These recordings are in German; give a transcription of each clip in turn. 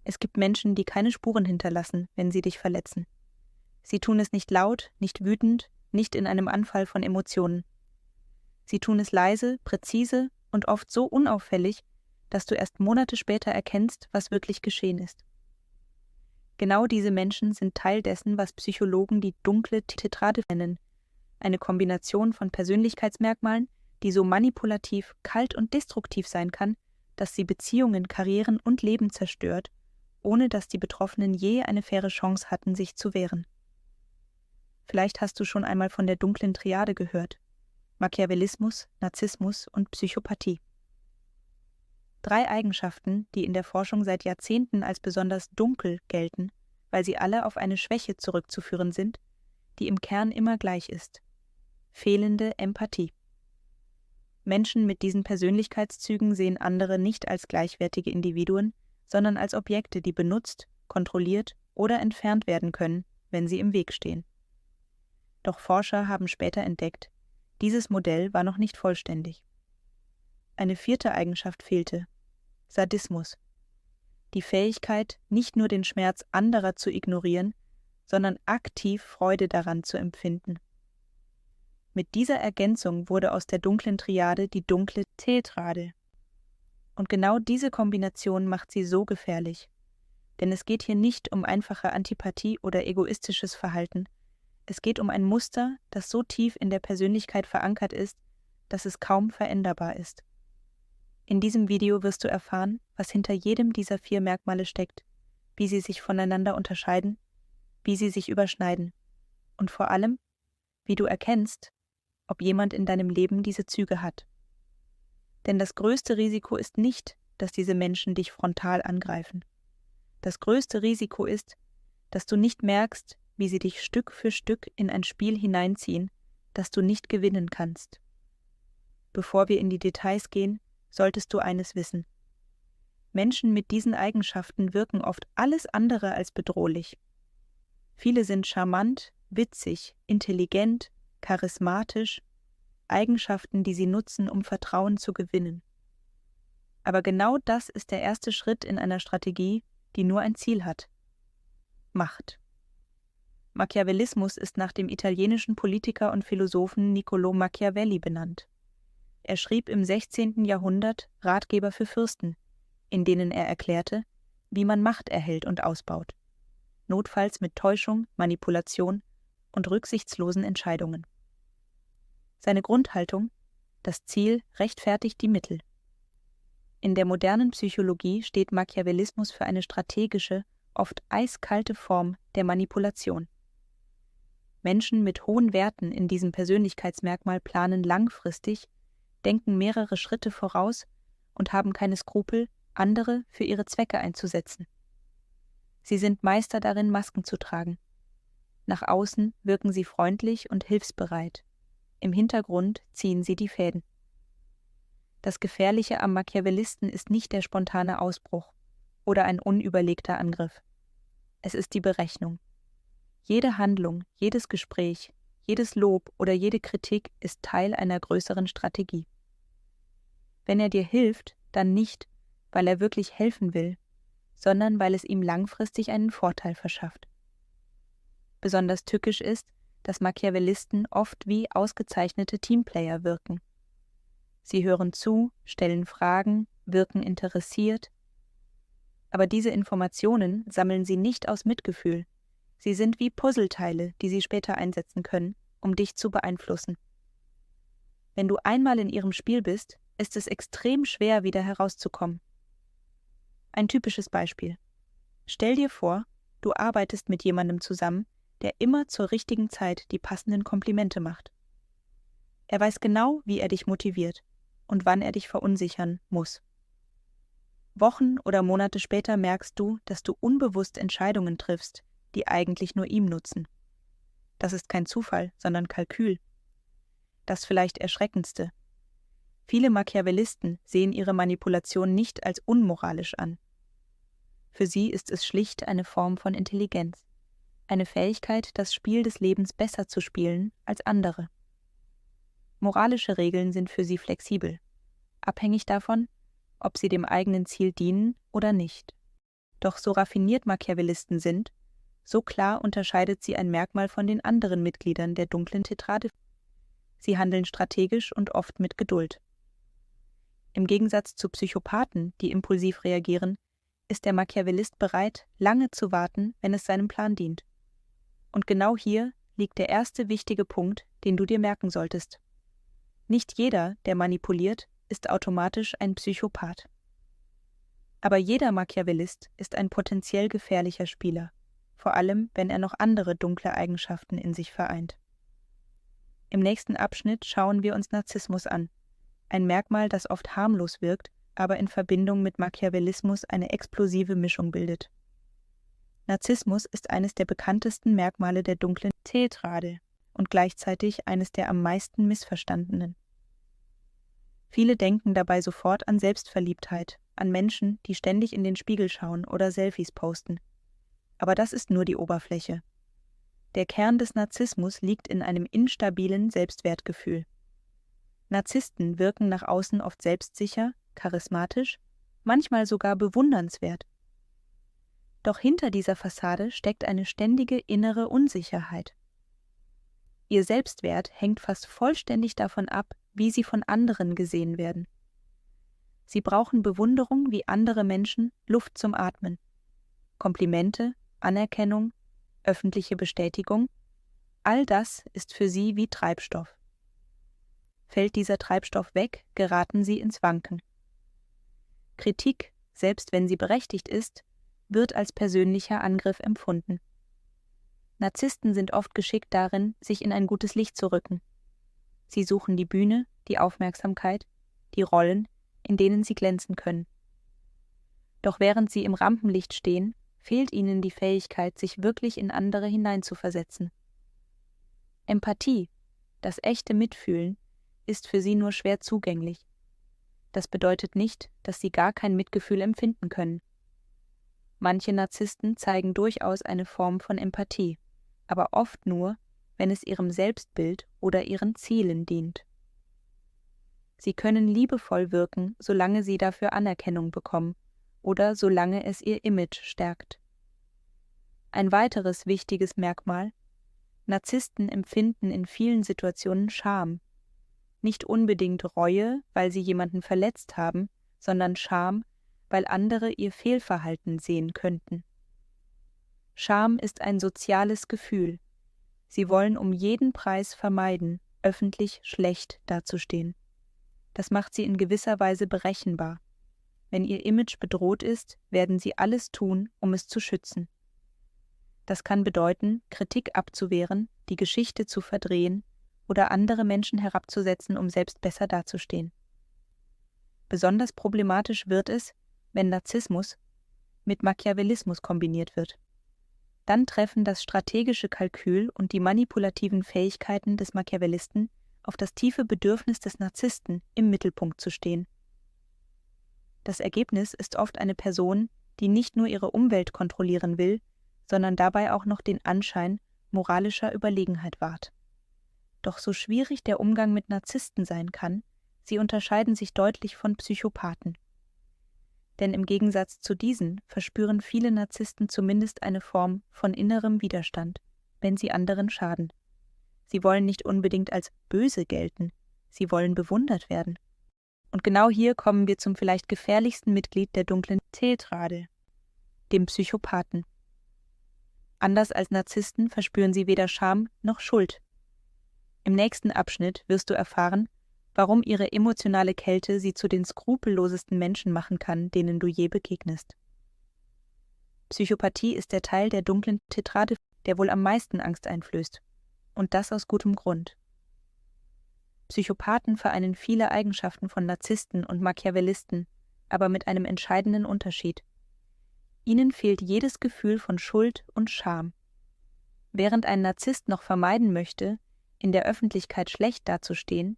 Es gibt Menschen, die keine Spuren hinterlassen, wenn sie dich verletzen. Sie tun es nicht laut, nicht wütend, nicht in einem Anfall von Emotionen. Sie tun es leise, präzise und oft so unauffällig, dass du erst Monate später erkennst, was wirklich geschehen ist. Genau diese Menschen sind Teil dessen, was Psychologen die dunkle Tetrade nennen, eine Kombination von Persönlichkeitsmerkmalen, die so manipulativ, kalt und destruktiv sein kann, dass sie Beziehungen, Karrieren und Leben zerstört, ohne dass die Betroffenen je eine faire Chance hatten, sich zu wehren. Vielleicht hast du schon einmal von der dunklen Triade gehört: Machiavellismus, Narzissmus und Psychopathie. 3 Eigenschaften, die in der Forschung seit Jahrzehnten als besonders dunkel gelten, weil sie alle auf eine Schwäche zurückzuführen sind, die im Kern immer gleich ist: fehlende Empathie. Menschen mit diesen Persönlichkeitszügen sehen andere nicht als gleichwertige Individuen, sondern als Objekte, die benutzt, kontrolliert oder entfernt werden können, wenn sie im Weg stehen. Doch Forscher haben später entdeckt, dieses Modell war noch nicht vollständig. Eine 4. Eigenschaft fehlte: Sadismus. Die Fähigkeit, nicht nur den Schmerz anderer zu ignorieren, sondern aktiv Freude daran zu empfinden. Mit dieser Ergänzung wurde aus der dunklen Triade die dunkle Tetrade. Und genau diese Kombination macht sie so gefährlich. Denn es geht hier nicht um einfache Antipathie oder egoistisches Verhalten. Es geht um ein Muster, das so tief in der Persönlichkeit verankert ist, dass es kaum veränderbar ist. In diesem Video wirst du erfahren, was hinter jedem dieser 4 Merkmale steckt, wie sie sich voneinander unterscheiden, wie sie sich überschneiden und vor allem, wie du erkennst, ob jemand in deinem Leben diese Züge hat. Denn das größte Risiko ist nicht, dass diese Menschen dich frontal angreifen. Das größte Risiko ist, dass du nicht merkst, wie sie dich Stück für Stück in ein Spiel hineinziehen, das du nicht gewinnen kannst. Bevor wir in die Details gehen, solltest du eines wissen: Menschen mit diesen Eigenschaften wirken oft alles andere als bedrohlich. Viele sind charmant, witzig, intelligent, charismatisch, Eigenschaften, die sie nutzen, um Vertrauen zu gewinnen. Aber genau das ist der erste Schritt in einer Strategie, die nur ein Ziel hat: Macht. Machiavellismus ist nach dem italienischen Politiker und Philosophen Niccolò Machiavelli benannt. Er schrieb im 16. Jahrhundert Ratgeber für Fürsten, in denen er erklärte, wie man Macht erhält und ausbaut, notfalls mit Täuschung, Manipulation und rücksichtslosen Entscheidungen. Seine Grundhaltung: Das Ziel rechtfertigt die Mittel. In der modernen Psychologie steht Machiavellismus für eine strategische, oft eiskalte Form der Manipulation. Menschen mit hohen Werten in diesem Persönlichkeitsmerkmal planen langfristig, denken mehrere Schritte voraus und haben keine Skrupel, andere für ihre Zwecke einzusetzen. Sie sind Meister darin, Masken zu tragen. Nach außen wirken sie freundlich und hilfsbereit. Im Hintergrund ziehen sie die Fäden. Das Gefährliche am Machiavellisten ist nicht der spontane Ausbruch oder ein unüberlegter Angriff. Es ist die Berechnung. Jede Handlung, jedes Gespräch, jedes Lob oder jede Kritik ist Teil einer größeren Strategie. Wenn er dir hilft, dann nicht, weil er wirklich helfen will, sondern weil es ihm langfristig einen Vorteil verschafft. Besonders tückisch ist, dass Machiavellisten oft wie ausgezeichnete Teamplayer wirken. Sie hören zu, stellen Fragen, wirken interessiert. Aber diese Informationen sammeln sie nicht aus Mitgefühl. Sie sind wie Puzzleteile, die sie später einsetzen können, um dich zu beeinflussen. Wenn du einmal in ihrem Spiel bist, ist es extrem schwer, wieder herauszukommen. Ein typisches Beispiel: Stell dir vor, du arbeitest mit jemandem zusammen, der immer zur richtigen Zeit die passenden Komplimente macht. Er weiß genau, wie er dich motiviert und wann er dich verunsichern muss. Wochen oder Monate später merkst du, dass du unbewusst Entscheidungen triffst, die eigentlich nur ihm nutzen. Das ist kein Zufall, sondern Kalkül. Das vielleicht Erschreckendste: Viele Machiavellisten sehen ihre Manipulation nicht als unmoralisch an. Für sie ist es schlicht eine Form von Intelligenz, eine Fähigkeit, das Spiel des Lebens besser zu spielen als andere. Moralische Regeln sind für sie flexibel, abhängig davon, ob sie dem eigenen Ziel dienen oder nicht. Doch so raffiniert Machiavellisten sind, so klar unterscheidet sie ein Merkmal von den anderen Mitgliedern der dunklen Tetrade. Sie handeln strategisch und oft mit Geduld. Im Gegensatz zu Psychopathen, die impulsiv reagieren, ist der Machiavellist bereit, lange zu warten, wenn es seinem Plan dient. Und genau hier liegt der erste wichtige Punkt, den du dir merken solltest. Nicht jeder, der manipuliert, ist automatisch ein Psychopath. Aber jeder Machiavellist ist ein potenziell gefährlicher Spieler, vor allem wenn er noch andere dunkle Eigenschaften in sich vereint. Im nächsten Abschnitt schauen wir uns Narzissmus an, ein Merkmal, das oft harmlos wirkt, aber in Verbindung mit Machiavellismus eine explosive Mischung bildet. Narzissmus ist eines der bekanntesten Merkmale der dunklen Tetrade und gleichzeitig eines der am meisten missverstandenen. Viele denken dabei sofort an Selbstverliebtheit, an Menschen, die ständig in den Spiegel schauen oder Selfies posten. Aber das ist nur die Oberfläche. Der Kern des Narzissmus liegt in einem instabilen Selbstwertgefühl. Narzissten wirken nach außen oft selbstsicher, charismatisch, manchmal sogar bewundernswert. Doch hinter dieser Fassade steckt eine ständige innere Unsicherheit. Ihr Selbstwert hängt fast vollständig davon ab, wie sie von anderen gesehen werden. Sie brauchen Bewunderung wie andere Menschen, Luft zum Atmen. Komplimente, Anerkennung, öffentliche Bestätigung, all das ist für sie wie Treibstoff. Fällt dieser Treibstoff weg, geraten sie ins Wanken. Kritik, selbst wenn sie berechtigt ist, wird als persönlicher Angriff empfunden. Narzissten sind oft geschickt darin, sich in ein gutes Licht zu rücken. Sie suchen die Bühne, die Aufmerksamkeit, die Rollen, in denen sie glänzen können. Doch während sie im Rampenlicht stehen, fehlt ihnen die Fähigkeit, sich wirklich in andere hineinzuversetzen. Empathie, das echte Mitfühlen, ist für sie nur schwer zugänglich. Das bedeutet nicht, dass sie gar kein Mitgefühl empfinden können. Manche Narzissten zeigen durchaus eine Form von Empathie, aber oft nur, wenn es ihrem Selbstbild oder ihren Zielen dient. Sie können liebevoll wirken, solange sie dafür Anerkennung bekommen oder solange es ihr Image stärkt. Ein weiteres wichtiges Merkmal: Narzissten empfinden in vielen Situationen Scham. Nicht unbedingt Reue, weil sie jemanden verletzt haben, sondern Scham, weil andere ihr Fehlverhalten sehen könnten. Scham ist ein soziales Gefühl. Sie wollen um jeden Preis vermeiden, öffentlich schlecht dazustehen. Das macht sie in gewisser Weise berechenbar. Wenn ihr Image bedroht ist, werden sie alles tun, um es zu schützen. Das kann bedeuten, Kritik abzuwehren, die Geschichte zu verdrehen oder andere Menschen herabzusetzen, um selbst besser dazustehen. Besonders problematisch wird es, wenn Narzissmus mit Machiavellismus kombiniert wird. Dann treffen das strategische Kalkül und die manipulativen Fähigkeiten des Machiavellisten auf das tiefe Bedürfnis des Narzissten, im Mittelpunkt zu stehen. Das Ergebnis ist oft eine Person, die nicht nur ihre Umwelt kontrollieren will, sondern dabei auch noch den Anschein moralischer Überlegenheit wahrt. Doch so schwierig der Umgang mit Narzissten sein kann, sie unterscheiden sich deutlich von Psychopathen. Denn im Gegensatz zu diesen verspüren viele Narzissten zumindest eine Form von innerem Widerstand, wenn sie anderen schaden. Sie wollen nicht unbedingt als böse gelten, sie wollen bewundert werden. Und genau hier kommen wir zum vielleicht gefährlichsten Mitglied der dunklen Tetrade, dem Psychopathen. Anders als Narzissten verspüren sie weder Scham noch Schuld. Im nächsten Abschnitt wirst du erfahren, warum ihre emotionale Kälte sie zu den skrupellosesten Menschen machen kann, denen du je begegnest. Psychopathie ist der Teil der dunklen Tetrade, der wohl am meisten Angst einflößt. Und das aus gutem Grund. Psychopathen vereinen viele Eigenschaften von Narzissten und Machiavellisten, aber mit einem entscheidenden Unterschied. Ihnen fehlt jedes Gefühl von Schuld und Scham. Während ein Narzisst noch vermeiden möchte, in der Öffentlichkeit schlecht dazustehen,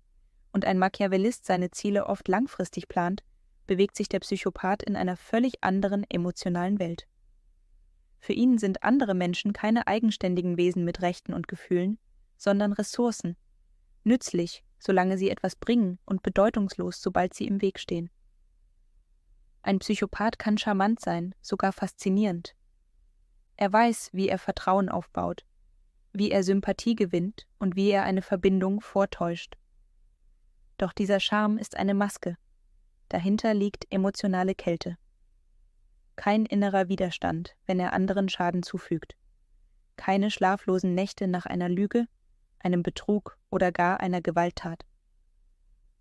und ein Machiavellist seine Ziele oft langfristig plant, bewegt sich der Psychopath in einer völlig anderen emotionalen Welt. Für ihn sind andere Menschen keine eigenständigen Wesen mit Rechten und Gefühlen, sondern Ressourcen, nützlich, solange sie etwas bringen, und bedeutungslos, sobald sie im Weg stehen. Ein Psychopath kann charmant sein, sogar faszinierend. Er weiß, wie er Vertrauen aufbaut, wie er Sympathie gewinnt und wie er eine Verbindung vortäuscht. Doch dieser Charme ist eine Maske. Dahinter liegt emotionale Kälte. Kein innerer Widerstand, wenn er anderen Schaden zufügt. Keine schlaflosen Nächte nach einer Lüge, einem Betrug oder gar einer Gewalttat.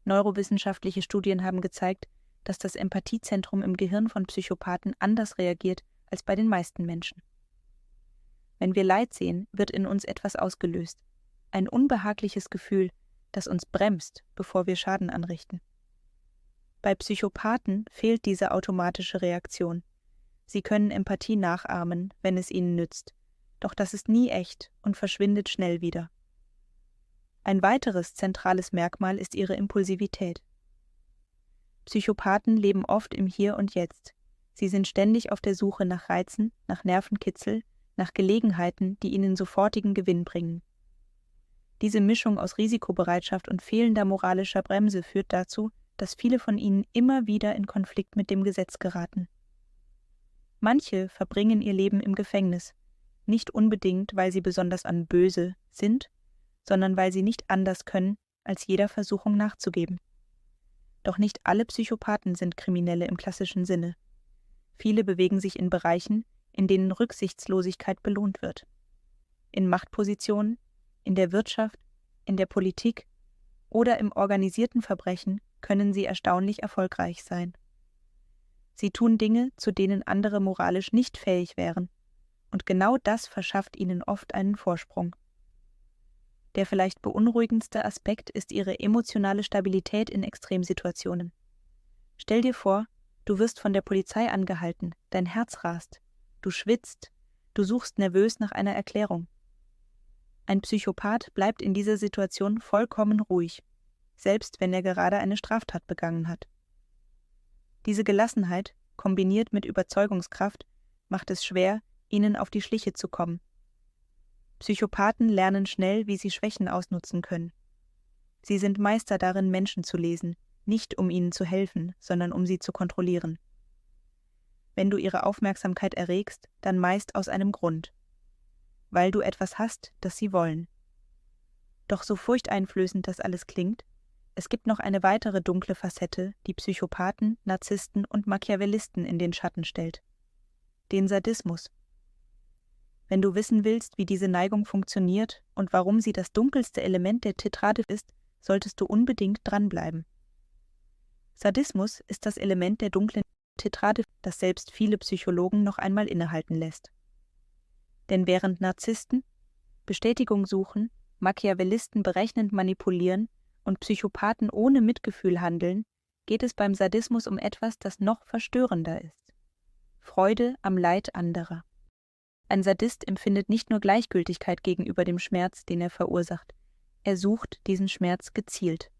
Neurowissenschaftliche Studien haben gezeigt, dass das Empathiezentrum im Gehirn von Psychopathen anders reagiert als bei den meisten Menschen. Wenn wir Leid sehen, wird in uns etwas ausgelöst. Ein unbehagliches Gefühl, das uns bremst, bevor wir Schaden anrichten. Bei Psychopathen fehlt diese automatische Reaktion. Sie können Empathie nachahmen, wenn es ihnen nützt, doch das ist nie echt und verschwindet schnell wieder. Ein weiteres zentrales Merkmal ist ihre Impulsivität. Psychopathen leben oft im Hier und Jetzt. Sie sind ständig auf der Suche nach Reizen, nach Nervenkitzel, nach Gelegenheiten, die ihnen sofortigen Gewinn bringen. Diese Mischung aus Risikobereitschaft und fehlender moralischer Bremse führt dazu, dass viele von ihnen immer wieder in Konflikt mit dem Gesetz geraten. Manche verbringen ihr Leben im Gefängnis, nicht unbedingt, weil sie besonders böse sind, sondern weil sie nicht anders können, als jeder Versuchung nachzugeben. Doch nicht alle Psychopathen sind Kriminelle im klassischen Sinne. Viele bewegen sich in Bereichen, in denen Rücksichtslosigkeit belohnt wird. In Machtpositionen, in der Wirtschaft, in der Politik oder im organisierten Verbrechen können sie erstaunlich erfolgreich sein. Sie tun Dinge, zu denen andere moralisch nicht fähig wären, und genau das verschafft ihnen oft einen Vorsprung. Der vielleicht beunruhigendste Aspekt ist ihre emotionale Stabilität in Extremsituationen. Stell dir vor, du wirst von der Polizei angehalten, dein Herz rast, du schwitzt, du suchst nervös nach einer Erklärung. Ein Psychopath bleibt in dieser Situation vollkommen ruhig, selbst wenn er gerade eine Straftat begangen hat. Diese Gelassenheit, kombiniert mit Überzeugungskraft, macht es schwer, ihnen auf die Schliche zu kommen. Psychopathen lernen schnell, wie sie Schwächen ausnutzen können. Sie sind Meister darin, Menschen zu lesen, nicht um ihnen zu helfen, sondern um sie zu kontrollieren. Wenn du ihre Aufmerksamkeit erregst, dann meist aus einem Grund. Weil du etwas hast, das sie wollen. Doch so furchteinflößend das alles klingt, es gibt noch eine weitere dunkle Facette, die Psychopathen, Narzissten und Machiavellisten in den Schatten stellt. Den Sadismus. Wenn du wissen willst, wie diese Neigung funktioniert und warum sie das dunkelste Element der Tetrade ist, solltest du unbedingt dranbleiben. Sadismus ist das Element der dunklen Tetrade, das selbst viele Psychologen noch einmal innehalten lässt. Denn während Narzissten Bestätigung suchen, Machiavellisten berechnend manipulieren und Psychopathen ohne Mitgefühl handeln, geht es beim Sadismus um etwas, das noch verstörender ist. Freude am Leid anderer. Ein Sadist empfindet nicht nur Gleichgültigkeit gegenüber dem Schmerz, den er verursacht. Er sucht diesen Schmerz gezielt.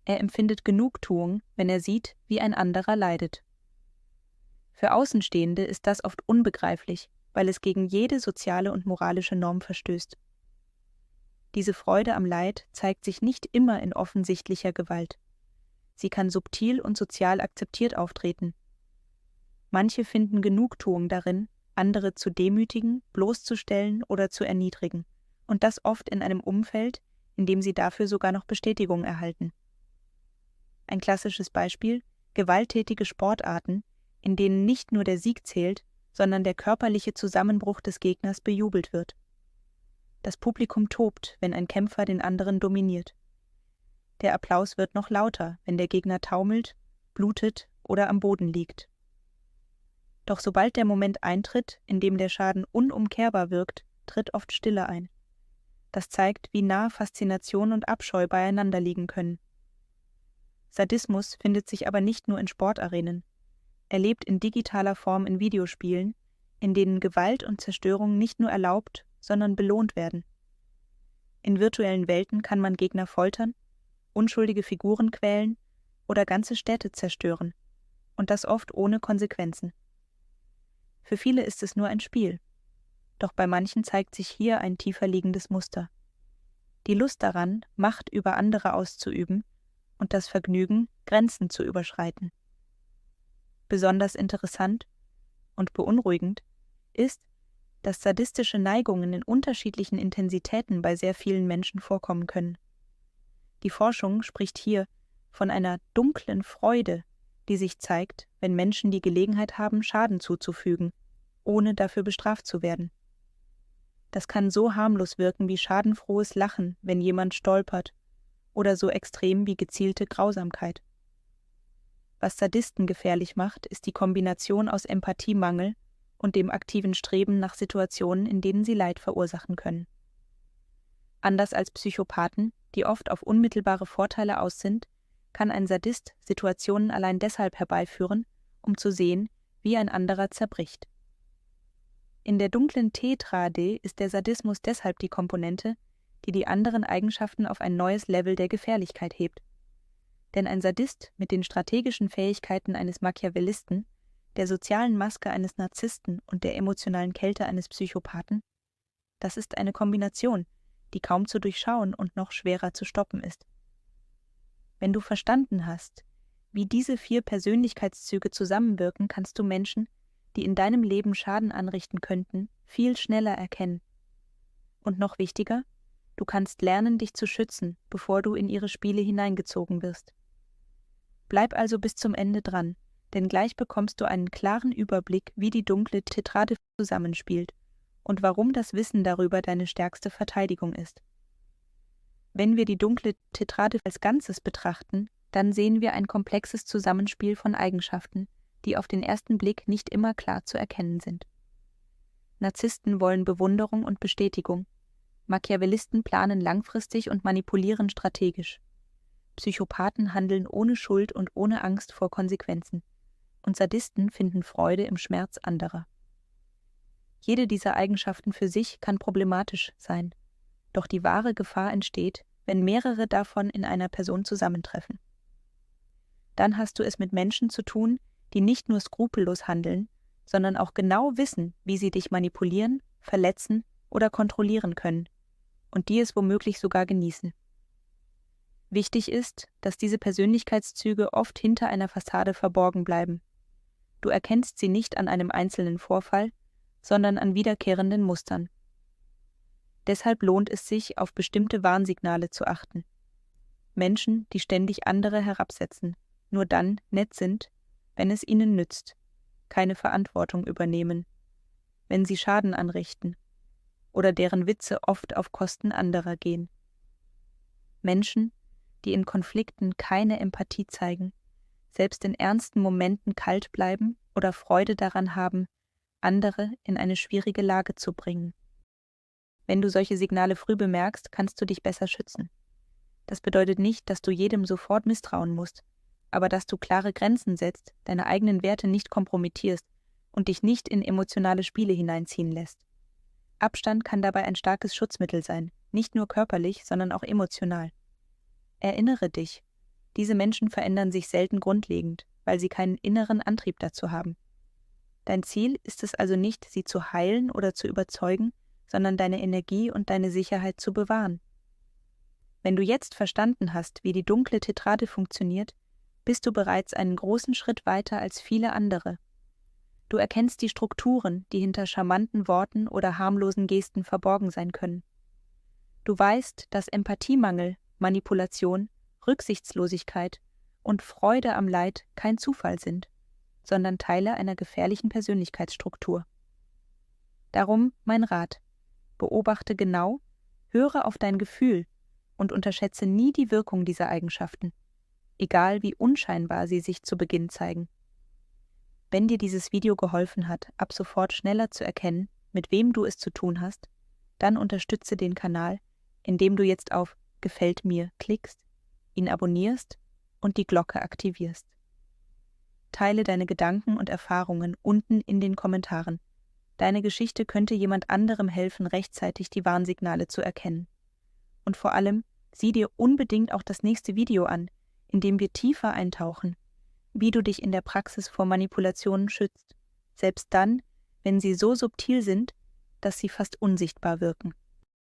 Er empfindet Genugtuung, wenn er sieht, wie ein anderer leidet. Für Außenstehende ist das oft unbegreiflich, weil es gegen jede soziale und moralische Norm verstößt. Diese Freude am Leid zeigt sich nicht immer in offensichtlicher Gewalt. Sie kann subtil und sozial akzeptiert auftreten. Manche finden Genugtuung darin, andere zu demütigen, bloßzustellen oder zu erniedrigen, und das oft in einem Umfeld, in dem sie dafür sogar noch Bestätigung erhalten. Ein klassisches Beispiel: gewalttätige Sportarten, in denen nicht nur der Sieg zählt, sondern der körperliche Zusammenbruch des Gegners bejubelt wird. Das Publikum tobt, wenn ein Kämpfer den anderen dominiert. Der Applaus wird noch lauter, wenn der Gegner taumelt, blutet oder am Boden liegt. Doch sobald der Moment eintritt, in dem der Schaden unumkehrbar wirkt, tritt oft Stille ein. Das zeigt, wie nah Faszination und Abscheu beieinander liegen können. Sadismus findet sich aber nicht nur in Sportarenen. Er lebt in digitaler Form in Videospielen, in denen Gewalt und Zerstörung nicht nur erlaubt, sondern belohnt werden. In virtuellen Welten kann man Gegner foltern, unschuldige Figuren quälen oder ganze Städte zerstören, und das oft ohne Konsequenzen. Für viele ist es nur ein Spiel, doch bei manchen zeigt sich hier ein tiefer liegendes Muster. Die Lust daran, Macht über andere auszuüben und das Vergnügen, Grenzen zu überschreiten. Besonders interessant und beunruhigend ist, dass sadistische Neigungen in unterschiedlichen Intensitäten bei sehr vielen Menschen vorkommen können. Die Forschung spricht hier von einer dunklen Freude, die sich zeigt, wenn Menschen die Gelegenheit haben, Schaden zuzufügen, ohne dafür bestraft zu werden. Das kann so harmlos wirken wie schadenfrohes Lachen, wenn jemand stolpert, oder so extrem wie gezielte Grausamkeit. Was Sadisten gefährlich macht, ist die Kombination aus Empathiemangel und dem aktiven Streben nach Situationen, in denen sie Leid verursachen können. Anders als Psychopathen, die oft auf unmittelbare Vorteile aus sind, kann ein Sadist Situationen allein deshalb herbeiführen, um zu sehen, wie ein anderer zerbricht. In der dunklen Tetrade ist der Sadismus deshalb die Komponente, die die anderen Eigenschaften auf ein neues Level der Gefährlichkeit hebt. Denn ein Sadist mit den strategischen Fähigkeiten eines Machiavellisten, der sozialen Maske eines Narzissten und der emotionalen Kälte eines Psychopathen, das ist eine Kombination, die kaum zu durchschauen und noch schwerer zu stoppen ist. Wenn du verstanden hast, wie diese 4 Persönlichkeitszüge zusammenwirken, kannst du Menschen, die in deinem Leben Schaden anrichten könnten, viel schneller erkennen. Und noch wichtiger, du kannst lernen, dich zu schützen, bevor du in ihre Spiele hineingezogen wirst. Bleib also bis zum Ende dran, denn gleich bekommst du einen klaren Überblick, wie die dunkle Tetrade zusammenspielt und warum das Wissen darüber deine stärkste Verteidigung ist. Wenn wir die dunkle Tetrade als Ganzes betrachten, dann sehen wir ein komplexes Zusammenspiel von Eigenschaften, die auf den ersten Blick nicht immer klar zu erkennen sind. Narzissten wollen Bewunderung und Bestätigung. Machiavellisten planen langfristig und manipulieren strategisch. Psychopathen handeln ohne Schuld und ohne Angst vor Konsequenzen. Und Sadisten finden Freude im Schmerz anderer. Jede dieser Eigenschaften für sich kann problematisch sein, doch die wahre Gefahr entsteht, wenn mehrere davon in einer Person zusammentreffen. Dann hast du es mit Menschen zu tun, die nicht nur skrupellos handeln, sondern auch genau wissen, wie sie dich manipulieren, verletzen oder kontrollieren können, und die es womöglich sogar genießen. Wichtig ist, dass diese Persönlichkeitszüge oft hinter einer Fassade verborgen bleiben. Du erkennst sie nicht an einem einzelnen Vorfall, sondern an wiederkehrenden Mustern. Deshalb lohnt es sich, auf bestimmte Warnsignale zu achten. Menschen, die ständig andere herabsetzen, nur dann nett sind, wenn es ihnen nützt, keine Verantwortung übernehmen, wenn sie Schaden anrichten oder deren Witze oft auf Kosten anderer gehen. Menschen, die in Konflikten keine Empathie zeigen, selbst in ernsten Momenten kalt bleiben oder Freude daran haben, andere in eine schwierige Lage zu bringen. Wenn du solche Signale früh bemerkst, kannst du dich besser schützen. Das bedeutet nicht, dass du jedem sofort misstrauen musst, aber dass du klare Grenzen setzt, deine eigenen Werte nicht kompromittierst und dich nicht in emotionale Spiele hineinziehen lässt. Abstand kann dabei ein starkes Schutzmittel sein, nicht nur körperlich, sondern auch emotional. Erinnere dich, diese Menschen verändern sich selten grundlegend, weil sie keinen inneren Antrieb dazu haben. Dein Ziel ist es also nicht, sie zu heilen oder zu überzeugen, sondern deine Energie und deine Sicherheit zu bewahren. Wenn du jetzt verstanden hast, wie die dunkle Tetrade funktioniert, bist du bereits einen großen Schritt weiter als viele andere. Du erkennst die Strukturen, die hinter charmanten Worten oder harmlosen Gesten verborgen sein können. Du weißt, dass Empathiemangel, Manipulation, Rücksichtslosigkeit und Freude am Leid kein Zufall sind, sondern Teile einer gefährlichen Persönlichkeitsstruktur. Darum mein Rat: Beobachte genau, höre auf dein Gefühl und unterschätze nie die Wirkung dieser Eigenschaften, egal wie unscheinbar sie sich zu Beginn zeigen. Wenn dir dieses Video geholfen hat, ab sofort schneller zu erkennen, mit wem du es zu tun hast, dann unterstütze den Kanal, indem du jetzt auf Gefällt mir klickst, ihn abonnierst und die Glocke aktivierst. Teile deine Gedanken und Erfahrungen unten in den Kommentaren. Deine Geschichte könnte jemand anderem helfen, rechtzeitig die Warnsignale zu erkennen. Und vor allem, sieh dir unbedingt auch das nächste Video an, in dem wir tiefer eintauchen, wie du dich in der Praxis vor Manipulationen schützt, selbst dann, wenn sie so subtil sind, dass sie fast unsichtbar wirken.